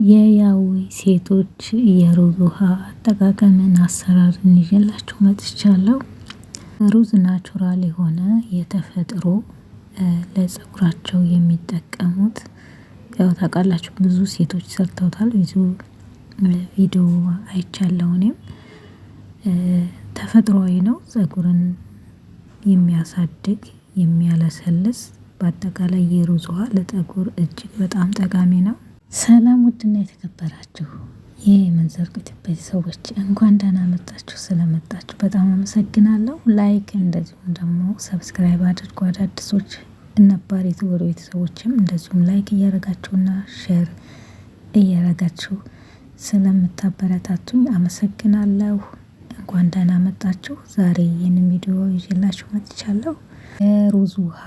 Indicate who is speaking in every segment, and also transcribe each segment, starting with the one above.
Speaker 1: የያዊ ሴቶች የሩዝ ውሃ አጠቃቀምን አሰራርን ይዤላችሁ መጥቻለሁ። ሩዝ ናቹራል የሆነ የተፈጥሮ ለፀጉራቸው የሚጠቀሙት ያው ታውቃላችሁ ብዙ ሴቶች ሰርተውታል። ቪዲዮ አይቻለሁ እኔም ተፈጥሯዊ ነው። ፀጉርን የሚያሳድግ የሚያለሰልስ በአጠቃላይ የሩዝ ውሃ ለፀጉር እጅግ በጣም ጠቃሚ ነው። ሰላም ውድና የተከበራችሁ የመንዘርቁት ቤተሰቦች እንኳን ደህና መጣችሁ። ስለመጣችሁ በጣም አመሰግናለሁ። ላይክ እንደዚሁም ደግሞ ሰብስክራይብ አድርጉ። አዳዲሶች ነባር የተወሩ ቤተሰቦችም እንደዚሁም ላይክ እያረጋችሁና ሼር እያረጋችሁ ስለምታበረታቱኝ አመሰግናለሁ። እንኳን ደህና መጣችሁ። ዛሬ ይህንን ቪዲዮ ይዤላችሁ መጥቻለሁ። የሩዝ ውሃ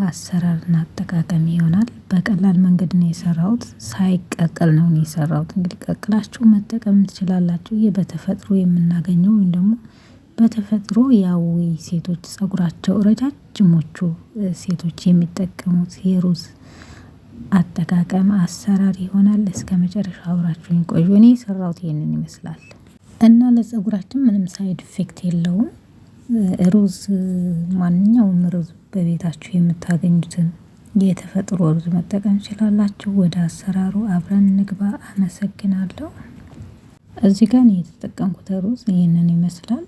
Speaker 1: አሰራርና አጠቃቀም ይሆናል። በቀላል መንገድ ነው የሰራሁት። ሳይቀቀል ነው የሰራሁት። እንግዲህ ቀቅላችሁ መጠቀም ትችላላችሁ። ይህ በተፈጥሮ የምናገኘው ወይም ደግሞ በተፈጥሮ ያው ሴቶች ፀጉራቸው ረጃጅሞቹ ሴቶች የሚጠቀሙት የሩዝ አጠቃቀም አሰራር ይሆናል። እስከ መጨረሻ አብራችሁኝ ቆዩ። እኔ የሰራሁት ይሄንን ይመስላል እና ለፀጉራችን ምንም ሳይድ ኢፌክት የለውም። ሩዝ ማንኛውም ሩዝ በቤታችሁ የምታገኙትን የተፈጥሮ ሩዝ መጠቀም ትችላላችሁ። ወደ አሰራሩ አብረን እንግባ። አመሰግናለሁ። እዚህ ጋር ነው የተጠቀምኩት ሩዝ ይህንን ይመስላል።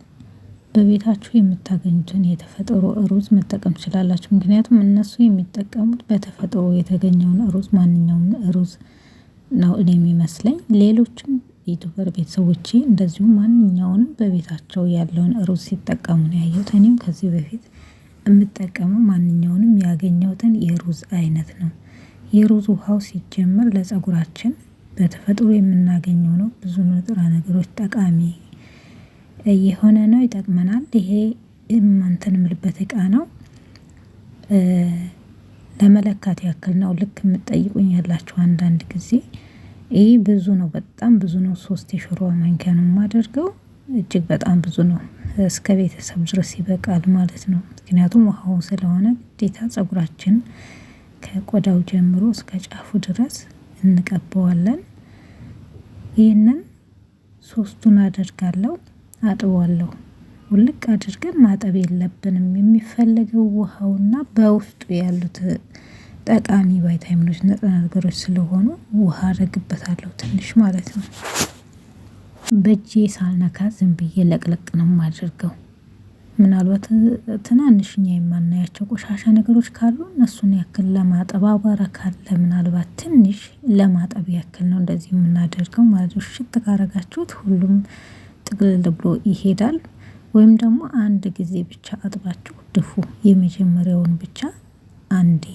Speaker 1: በቤታችሁ የምታገኙትን የተፈጥሮ ሩዝ መጠቀም ትችላላችሁ። ምክንያቱም እነሱ የሚጠቀሙት በተፈጥሮ የተገኘውን ሩዝ ማንኛውም ሩዝ ነው እኔ የሚመስለኝ። ሌሎችም ዩቲዩበር ቤተሰቦቼ እንደዚሁ ማንኛውንም በቤታቸው ያለውን ሩዝ ሲጠቀሙ ነው ያየሁት። እኔም ከዚህ በፊት የምጠቀመው ማንኛውንም ያገኘሁትን የሩዝ አይነት ነው። የሩዝ ውሃው ሲጀመር ለፀጉራችን በተፈጥሮ የምናገኘው ነው። ብዙ ንጥረ ነገሮች ጠቃሚ የሆነ ነው። ይጠቅመናል። ይሄ እንትን የምልበት እቃ ነው። ለመለካት ያክል ነው። ልክ የምትጠይቁኝ ያላችሁ አንዳንድ ጊዜ ይሄ ብዙ ነው፣ በጣም ብዙ ነው። 3 የሾርባ ማንኪያ ነው የማደርገው። እጅግ በጣም ብዙ ነው። እስከ ቤተሰብ ድረስ ይበቃል ማለት ነው። ምክንያቱም ውሃው ስለሆነ ግዴታ ፀጉራችን ከቆዳው ጀምሮ እስከ ጫፉ ድረስ እንቀባዋለን። ይህንን 3ቱን አደርጋለሁ፣ አጥበዋለሁ። ውልቅ አድርገን ማጠብ የለብንም። የሚፈለገው ውሃውና በውስጡ ያሉት ጠቃሚ ቫይታሚኖች ንጥረ ነገሮች ስለሆኑ ውሃ አደርግበታለሁ ትንሽ ማለት ነው። በእጄ ሳልነካ ዝም ብዬ ለቅለቅ ነው የማደርገው። ምናልባት ትናንሽኛ የማናያቸው ቆሻሻ ነገሮች ካሉ እነሱን ያክል ለማጠብ፣ አቧራ ካለ ምናልባት ትንሽ ለማጠብ ያክል ነው እንደዚህ የምናደርገው ማለት ነው። ሽት ካረጋችሁት ሁሉም ጥቅልል ብሎ ይሄዳል። ወይም ደግሞ አንድ ጊዜ ብቻ አጥባችሁ ድፉ። የመጀመሪያውን ብቻ አንዴ።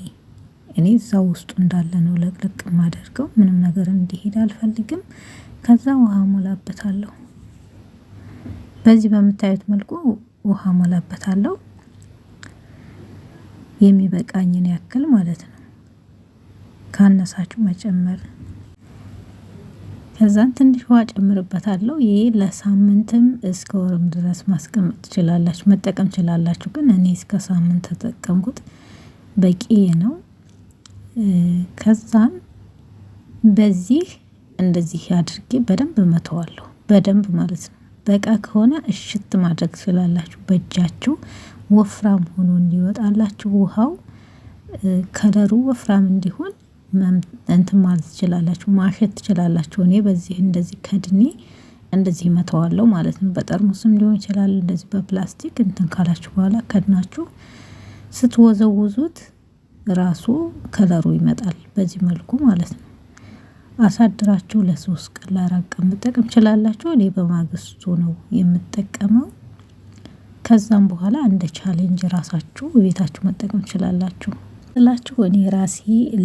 Speaker 1: እኔ እዛው ውስጡ እንዳለ ነው ለቅለቅ የማደርገው። ምንም ነገር እንዲሄድ አልፈልግም። ከዛ ውሃ ሞላበታለሁ። በዚህ በምታዩት መልኩ ውሃ ሞላበታለሁ። የሚበቃኝን ያክል ማለት ነው። ካነሳችሁ መጨመር። ከዛን ትንሽ ውሃ ጨምርበታለሁ። ይሄ ለሳምንትም እስከ ወርም ድረስ ማስቀመጥ ትችላላችሁ፣ መጠቀም ትችላላችሁ። ግን እኔ እስከ ሳምንት ተጠቀምኩት፣ በቂ ነው። ከዛን በዚህ እንደዚህ አድርጌ በደንብ መተዋለሁ። በደንብ ማለት ነው። በቃ ከሆነ እሽት ማድረግ ትችላላችሁ። በእጃችሁ ወፍራም ሆኖ እንዲወጣላችሁ ውሃው ከለሩ ወፍራም እንዲሆን እንትን ማለት ትችላላችሁ፣ ማሸት ትችላላችሁ። እኔ በዚህ እንደዚህ ከድኔ እንደዚህ መተዋለሁ ማለት ነው። በጠርሙስም ሊሆን ይችላል። እንደዚህ በፕላስቲክ እንትን ካላችሁ በኋላ ከድናችሁ ስትወዘውዙት ራሱ ከለሩ ይመጣል። በዚህ መልኩ ማለት ነው። አሳድራችሁ ለ3 ቀን ለ4 ቀን መጠቀም ትችላላችሁ። እኔ በማግስቱ ነው የምጠቀመው። ከዛም በኋላ እንደ ቻሌንጅ ራሳችሁ ቤታችሁ መጠቀም ትችላላችሁ ስላችሁ እኔ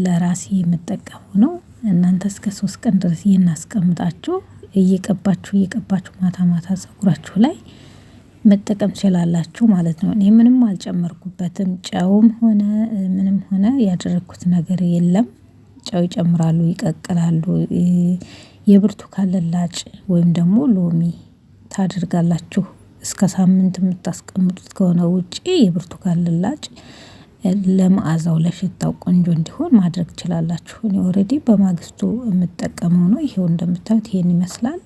Speaker 1: ለራሴ የምጠቀመው ነው። እናንተ እስከ 3 ቀን ድረስ አስቀምጣችሁ እየቀባችሁ ማታ ማታ ፀጉራችሁ ላይ መጠቀም ትችላላችሁ ማለት ነው። እኔ ምንም አልጨመርኩበትም። ጨውም ሆነ ምንም ሆነ ያደረኩት ነገር የለም። ጨው ይጨምራሉ፣ ይቀቅላሉ። የብርቱካን ልላጭ ወይም ደግሞ ሎሚ ታደርጋላችሁ። እስከ ሳምንት የምታስቀምጡት ከሆነ ውጪ የብርቱካን ልላጭ ለመዓዛው ለሽታው ቆንጆ እንዲሆን ማድረግ ትችላላችሁ። እኔ ኦሬዲ በማግስቱ የምጠቀመው ነው። ይሄው እንደምታዩት ይሄን ይመስላል።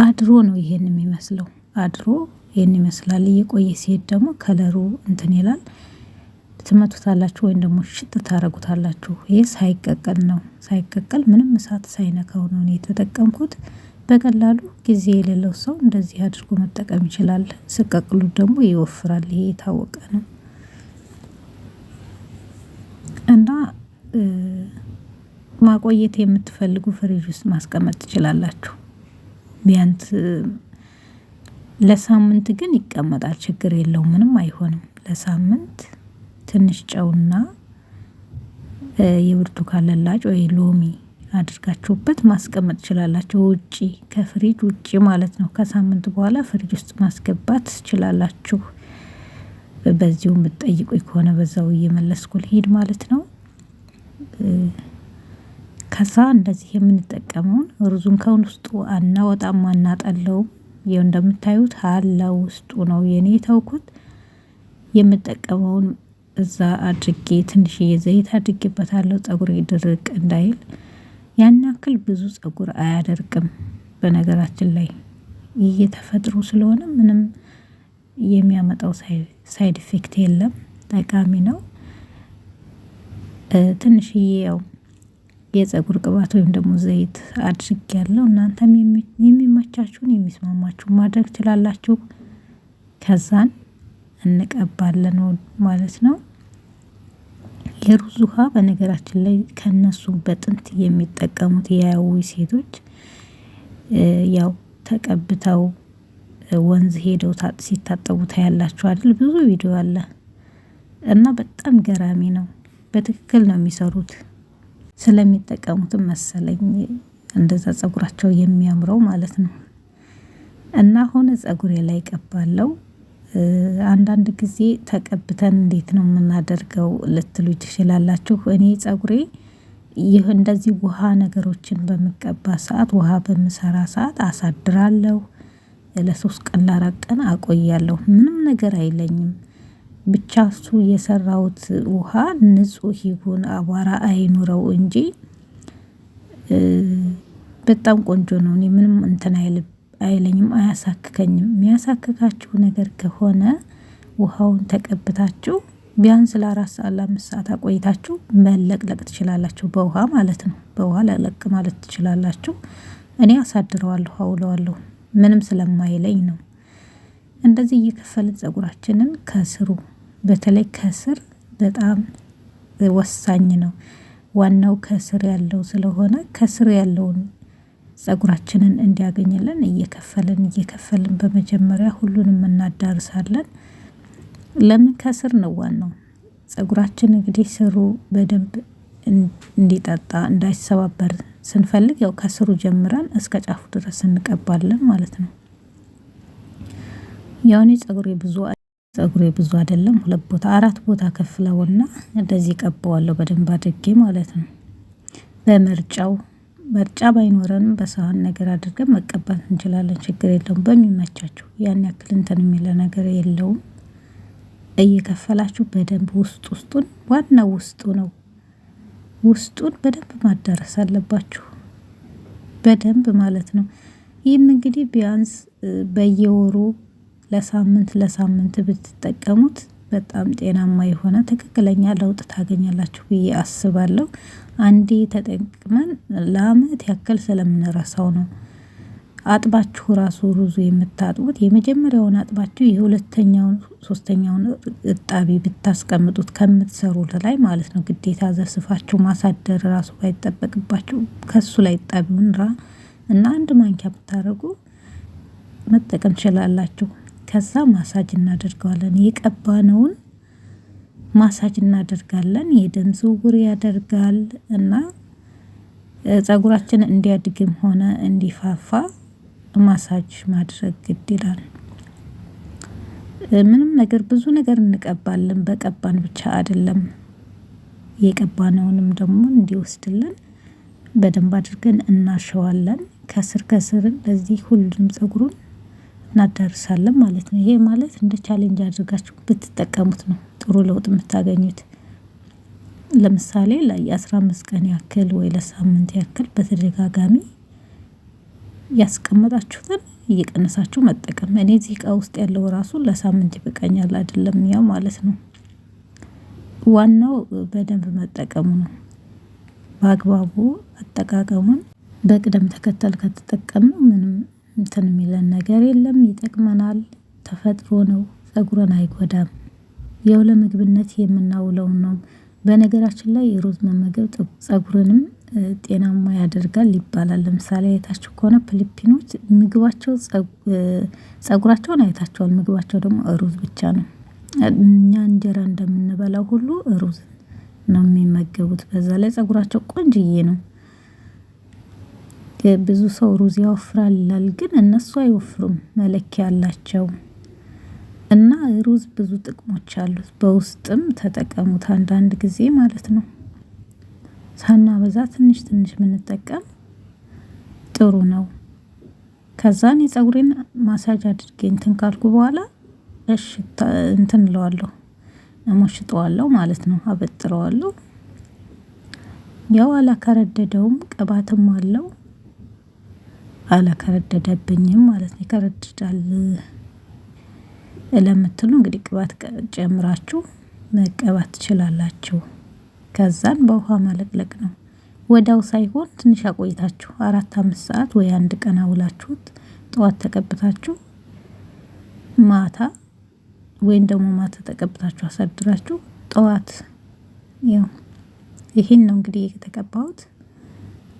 Speaker 1: አድሮ ነው ይሄን የሚመስለው። አድሮ ይሄን ይመስላል። እየቆየ ሲሄድ ደግሞ ከለሩ እንትን ይላል። ትመቱታላችሁ ወይም ደግሞ ሽጥ ታረጉታላችሁ። ይሄ ሳይቀቀል ነው። ሳይቀቀል ምንም እሳት ሳይነካው ነው የተጠቀምኩት። በቀላሉ ጊዜ የሌለው ሰው እንደዚህ አድርጎ መጠቀም ይችላል። ስቀቅሉት ደግሞ ይወፍራል። ይሄ የታወቀ ነው። እና ማቆየት የምትፈልጉ ፍሪጅ ውስጥ ማስቀመጥ ትችላላችሁ። ቢያንስ ለሳምንት ግን ይቀመጣል። ችግር የለውም። ምንም አይሆንም። ለሳምንት ትንሽ ጨውና የብርቱካን ልላጭ ወይ ሎሚ አድርጋችሁበት ማስቀመጥ ትችላላችሁ። ውጪ ከፍሪጅ ውጪ ማለት ነው። ከሳምንት በኋላ ፍሪጅ ውስጥ ማስገባት ትችላላችሁ። በዚሁ የምትጠይቁኝ ከሆነ በዛው እየመለስኩ ልሄድ ማለት ነው። ከዛ እንደዚህ የምንጠቀመውን ሩዙን ከውስጡ አናወጣም አናጠለውም። ይኸው እንደምታዩት ሀላው ውስጡ ነው የኔ ተውኩት። የምጠቀመውን እዛ አድርጌ ትንሽዬ ዘይት አድርጌበታለሁ። ፀጉሬ ድርቅ እንዳይል። ያን ያክል ብዙ ፀጉር አያደርቅም። በነገራችን ላይ ይሄ ተፈጥሮ ስለሆነ ምንም የሚያመጣው ሳይድ ኢፌክት የለም። ጠቃሚ ነው። ትንሽዬ ያው የፀጉር ቅባት ወይም ደግሞ ዘይት አድርጌያለሁ። እናንተም የሚመቻችሁን የሚስማማችሁን ማድረግ ትችላላችሁ። ከዛን እንቀባለን ማለት ነው። የሩዝ ውሃ በነገራችን ላይ ከነሱ በጥንት የሚጠቀሙት የያዊ ሴቶች ያው ተቀብተው ወንዝ ሄደው ሲታጠቡ ታያላችሁ አይደል? ብዙ ቪዲዮ አለ እና በጣም ገራሚ ነው። በትክክል ነው የሚሰሩት። ስለሚጠቀሙትም መሰለኝ እንደዛ ፀጉራቸው የሚያምረው ማለት ነው። እና አሁን ፀጉሬ ላይ ቀባለው። አንዳንድ ጊዜ ተቀብተን እንዴት ነው የምናደርገው ልትሉ ትችላላችሁ። እኔ ፀጉሬ ይህ እንደዚህ ውሃ ነገሮችን በምቀባ ሰዓት ውሃ በምሰራ ሰዓት አሳድራለሁ። ለ3 ቀን ለ4 ቀን አቆያለሁ። ምንም ነገር አይለኝም። ብቻ እሱ የሰራሁት ውሃ ንጹህ ይሁን አቧራ አይኑረው እንጂ በጣም ቆንጆ ነው። እኔ ምንም እንትን አይለኝም፣ አያሳክከኝም። የሚያሳክካችሁ ነገር ከሆነ ውሃውን ተቀብታችሁ ቢያንስ ለ4 ሰዓት ለ5 ሰዓት አቆይታችሁ መለቅለቅ ትችላላችሁ። በውሃ ማለት ነው። በውሃ ለቅለቅ ማለት ትችላላችሁ። እኔ አሳድረዋለሁ፣ አውለዋለሁ። ምንም ስለማይለኝ ነው። እንደዚህ እየከፈልን ፀጉራችንን ከስሩ በተለይ ከስር በጣም ወሳኝ ነው። ዋናው ከስር ያለው ስለሆነ ከስር ያለውን ፀጉራችንን እንዲያገኝልን እየከፈልን በመጀመሪያ ሁሉንም እናዳርሳለን። ለምን ከስር ነው ዋናው። ፀጉራችን እንግዲህ ስሩ በደንብ እንዲጠጣ እንዳይሰባበር ስንፈልግ ያው ከስሩ ጀምረን እስከ ጫፉ ድረስ እንቀባለን ማለት ነው። ያው እኔ ፀጉሬ ብዙ አይደለም። 2 ቦታ 4 ቦታ ከፍለውና እንደዚህ ቀባዋለሁ በደንብ አድርጌ ማለት ነው። መርጫ ባይኖረንም በሳህን ነገር አድርገን መቀባት እንችላለን። ችግር የለውም። በሚመቻችሁ ያን ያክል እንትን የሚለ ነገር የለውም። እየከፈላችሁ በደንብ ውስጡን ዋናው ውስጡ ነው። ውስጡን በደንብ ማዳረስ አለባችሁ። በደንብ ማለት ነው። ይህን እንግዲህ ቢያንስ በየወሩ ለሳምንት ብትጠቀሙት በጣም ጤናማ የሆነ ትክክለኛ ለውጥ ታገኛላችሁ ብዬ አስባለሁ። አንዴ ተጠቅመን ለአመት ያክል ስለምንረሳው ነው። አጥባችሁ ራሱ ሩዙ የምታጥቡት የመጀመሪያውን አጥባችሁ የሁለተኛውን 3ኛውን እጣቢ ብታስቀምጡት ከምትሰሩት ላይ ማለት ነው። ግዴታ ዘስፋችሁ ማሳደር ራሱ ባይጠበቅባችሁ ከሱ ላይ እጣቢውን እና 1 ማንኪያ ብታደርጉ መጠቀም ትችላላችሁ። ከዛ ማሳጅ እናደርገዋለን። የቀባነውን ማሳጅ እናደርጋለን። የደም ዝውውር ያደርጋል እና ፀጉራችን እንዲያድግም ሆነ እንዲፋፋ ማሳጅ ማድረግ ግድ ይላል። ምንም ነገር ብዙ ነገር እንቀባለን። በቀባን ብቻ አይደለም። የቀባነውንም ደግሞ እንዲወስድልን በደንብ አድርገን እናሸዋለን። ከስር እንደዚህ ሁሉም ፀጉሩን እናዳርሳለን ማለት ነው። ይሄ ማለት እንደ ቻሌንጅ አድርጋችሁ ብትጠቀሙት ነው ጥሩ ለውጥ የምታገኙት። ለምሳሌ ለ15 ቀን ያክል ወይ ለሳምንት ያክል በተደጋጋሚ ያስቀመጣችሁትን እየቀነሳችሁ መጠቀም። እኔ እዚህ እቃ ውስጥ ያለው ራሱ ለሳምንት ይበቃኛል አይደለም ያው ማለት ነው። ዋናው በደንብ መጠቀሙ ነው። በአግባቡ አጠቃቀሙን በቅደም ተከተል ከተጠቀምነው ምንም እንትን የሚለን ነገር የለም፣ ይጠቅመናል። ተፈጥሮ ነው፣ ፀጉርን አይጎዳም። ያው ለምግብነት የምናውለው ነው። በነገራችን ላይ ሩዝ መመገብ ፀጉርንም ጤናማ ያደርጋል ይባላል። ለምሳሌ አይታችሁ ከሆነ ፊሊፒኖች ምግባቸው ፀጉራቸውን አይታቸዋል፣ ምግባቸው ደግሞ ሩዝ ብቻ ነው። እኛ እንጀራ እንደምንበላው ሁሉ ሩዝ ነው የሚመገቡት። በዛ ላይ ፀጉራቸው ቆንጅዬ ነው። ብዙ ሰው ሩዝ ያወፍራል ይላል፣ ግን እነሱ አይወፍሩም፣ መለኪያ አላቸው። እና ሩዝ ብዙ ጥቅሞች አሉት። በውስጥም ተጠቀሙት አንዳንድ ጊዜ ማለት ነው። ሳናበዛ ትንሽ ትንሽ ብንጠቀም ጥሩ ነው። ከዛን የፀጉሬን ማሳጅ አድርጌ እንትን ካልኩ በኋላ እሺ እንትን እለዋለሁ፣ እሞሽጠዋለሁ ማለት ነው፣ አበጥረዋለሁ። ያው አላከረደደውም፣ ቅባትም አለው። አላከረደደብኝም ማለት ነው። ይከረድዳል ለምትሉ እንግዲህ ቅባት ጨምራችሁ መቀባት ትችላላችሁ። ከዛን በውሃ ማለቅለቅ ነው። ወዳው ሳይሆን ትንሽ አቆይታችሁ 4-5 ሰዓት ወይ 1 ቀን አውላችሁት ጠዋት ተቀብታችሁ ማታ ወይም ደግሞ ማታ ተቀብታችሁ አሳድራችሁ ጠዋት ያው ይሄን ነው እንግዲህ የተቀባሁት።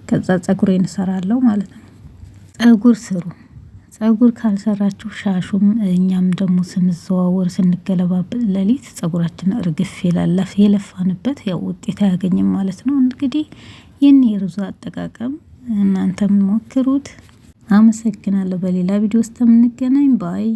Speaker 1: ከዛ ፀጉሬን እሰራለሁ ማለት ነው። ፀጉር ስሩ። ፀጉር ካልሰራችሁ ሻሹም እኛም ደግሞ ስንዘዋወር ስንገለባበጥ ሌሊት ፀጉራችን እርግፍ ይላል። የለፋንበት ያው ውጤት አያገኝም ማለት ነው። እንግዲህ ይህን የሩዝ አጠቃቀም እናንተም ሞክሩት። አመሰግናለሁ። በሌላ ቪዲዮ ውስጥ የምንገናኝ ባይ